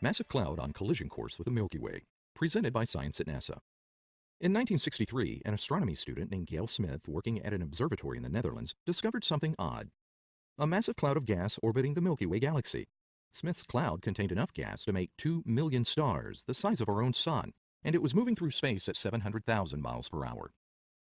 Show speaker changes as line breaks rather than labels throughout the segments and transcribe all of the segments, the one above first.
Massive cloud on collision course with the Milky Way, presented by Science at NASA. In 1963, an astronomy student named Gail Smith, working at an observatory in the Netherlands, discovered something odd. A massive cloud of gas orbiting the Milky Way galaxy. Smith's cloud contained enough gas to make 2 million stars, the size of our own sun, and it was moving through space at 700,000 miles per hour.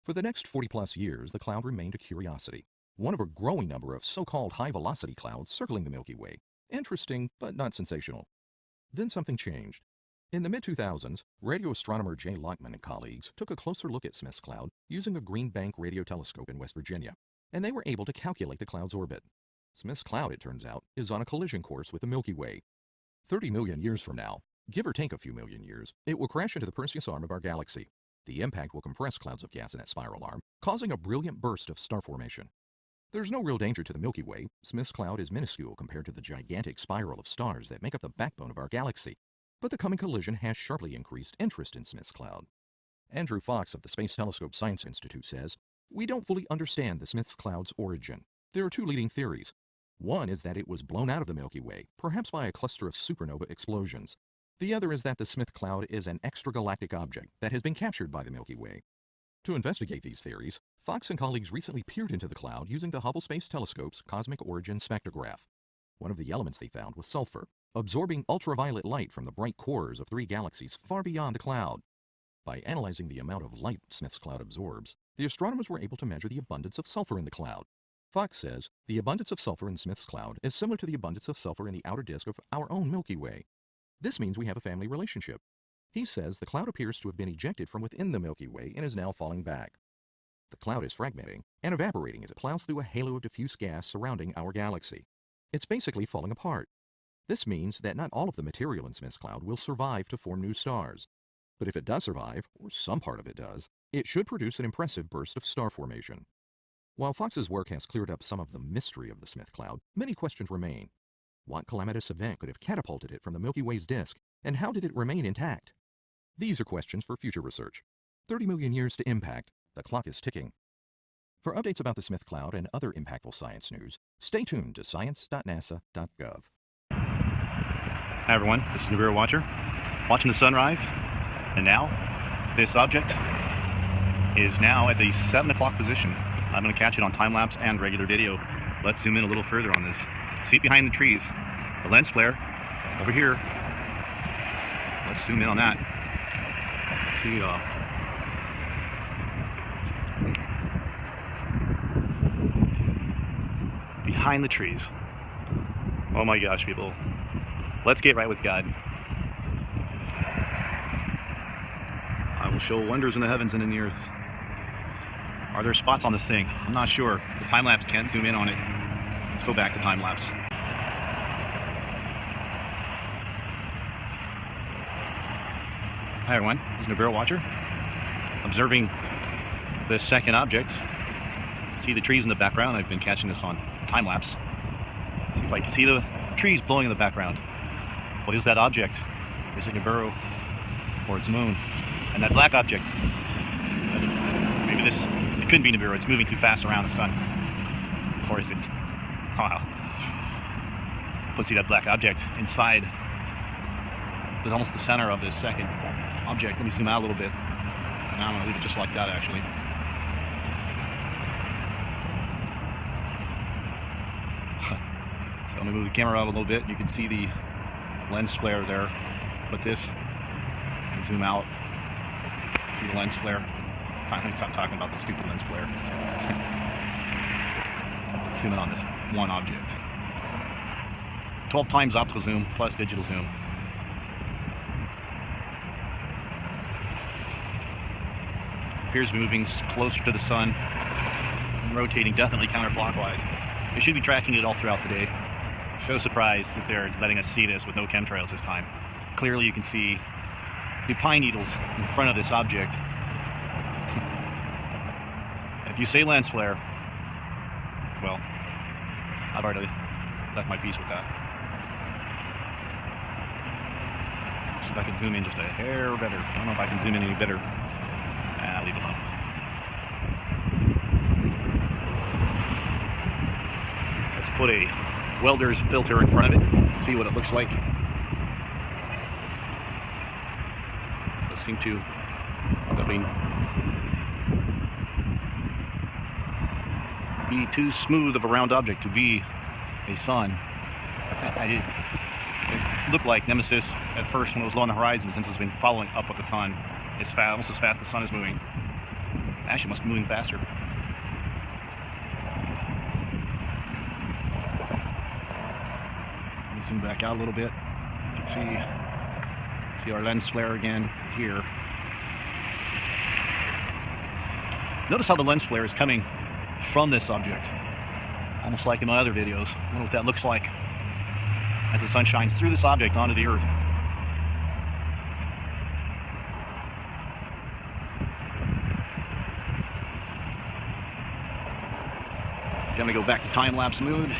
For the next 40-plus years, the cloud remained a curiosity, one of a growing number of so-called high-velocity clouds circling the Milky Way. Interesting, but not sensational. Then something changed. In the mid-2000s, radio astronomer Jay Lockman and colleagues took a closer look at Smith's cloud using a Green Bank radio telescope in West Virginia, and they were able to calculate the cloud's orbit. Smith's cloud, it turns out, is on a collision course with the Milky Way. 30 million years from now, give or take a few million years, it will crash into the Perseus arm of our galaxy. The impact will compress clouds of gas in that spiral arm, causing a brilliant burst of star formation. There's no real danger to the Milky Way. Smith's cloud is minuscule compared to the gigantic spiral of stars that make up the backbone of our galaxy. But the coming collision has sharply increased interest in Smith's cloud. Andrew Fox of the Space Telescope Science Institute says, "We don't fully understand the Smith's cloud's origin. There are two leading theories. One is that it was blown out of the Milky Way, perhaps by a cluster of supernova explosions. The other is that the Smith cloud is an extragalactic object that has been captured by the Milky Way." To investigate these theories, Fox and colleagues recently peered into the cloud using the Hubble Space Telescope's Cosmic Origin Spectrograph. One of the elements they found was sulfur, absorbing ultraviolet light from the bright cores of 3 galaxies far beyond the cloud. By analyzing the amount of light Smith's cloud absorbs, the astronomers were able to measure the abundance of sulfur in the cloud. Fox says the abundance of sulfur in Smith's cloud is similar to the abundance of sulfur in the outer disk of our own Milky Way. This means we have a family relationship. He says the cloud appears to have been ejected from within the Milky Way and is now falling back. The cloud is fragmenting and evaporating as it plows through a halo of diffuse gas surrounding our galaxy. It's basically falling apart. This means that not all of the material in Smith's cloud will survive to form new stars. But if it does survive, or some part of it does, it should produce an impressive burst of star formation. While Fox's work has cleared up some of the mystery of the Smith cloud, many questions remain. What calamitous event could have catapulted it from the Milky Way's disk, and how did it remain intact? These are questions for future research. 30 million years to impact. The clock is ticking. For updates about the Smith cloud and other impactful science news, stay tuned to science.nasa.gov.
Hi everyone, this is Nibiru Watcher, watching the sunrise, and now this object is now at the 7 o'clock position. I'm going to catch it on time-lapse and regular video. Let's zoom in a little further on this. See it behind the trees, the lens flare over here. Let's zoom in on that. See, behind the trees. Oh my gosh, people. Let's get right with God. I will show wonders in the heavens and in the earth. Are there spots on this thing? I'm not sure. The time-lapse can't zoom in on it. Let's go back to time-lapse. Hi everyone, this is Nibiru Watcher, observing this second object. See the trees in the background? I've been catching this on time-lapse. See if I can see the trees blowing in the background. What is that object? Is it Nibiru or its moon? And that black object, maybe this, it couldn't be Nibiru, it's moving too fast around the sun. Or is it? Wow. Let's see that black object inside. It's almost the center of this second object. Let me zoom out a little bit. Now I'm going to leave it just like that, actually. So let me move the camera out a little bit. You can see the lens flare there. Put this and zoom out. See the lens flare. Stop talking about the stupid lens flare. Let's zoom in on this one object. 12 times optical zoom plus digital zoom. Appears moving closer to the sun and rotating definitely counterclockwise. They should be tracking it all throughout the day. So surprised that they're letting us see this with no chemtrails this time. Clearly you can see the pine needles in front of this object. If you say lens flare, well, I've already left my piece with that. See if I can zoom in just a hair better. I don't know if I can zoom in any better. Leave it alone. Let's put a welder's filter in front of it and see what it looks like. seem to be too smooth of a round object to be a sun. It looked like Nemesis at first when it was low on the horizon, since it's been following up with the sun. It's almost as fast as the sun is moving. Actually, it must be moving faster. Let me zoom back out a little bit. You can see our lens flare again here. Notice how the lens flare is coming from this object, almost like in my other videos. I wonder what that looks like as the sun shines through this object onto the Earth. I'm going to go back to time-lapse mode.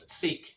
Seek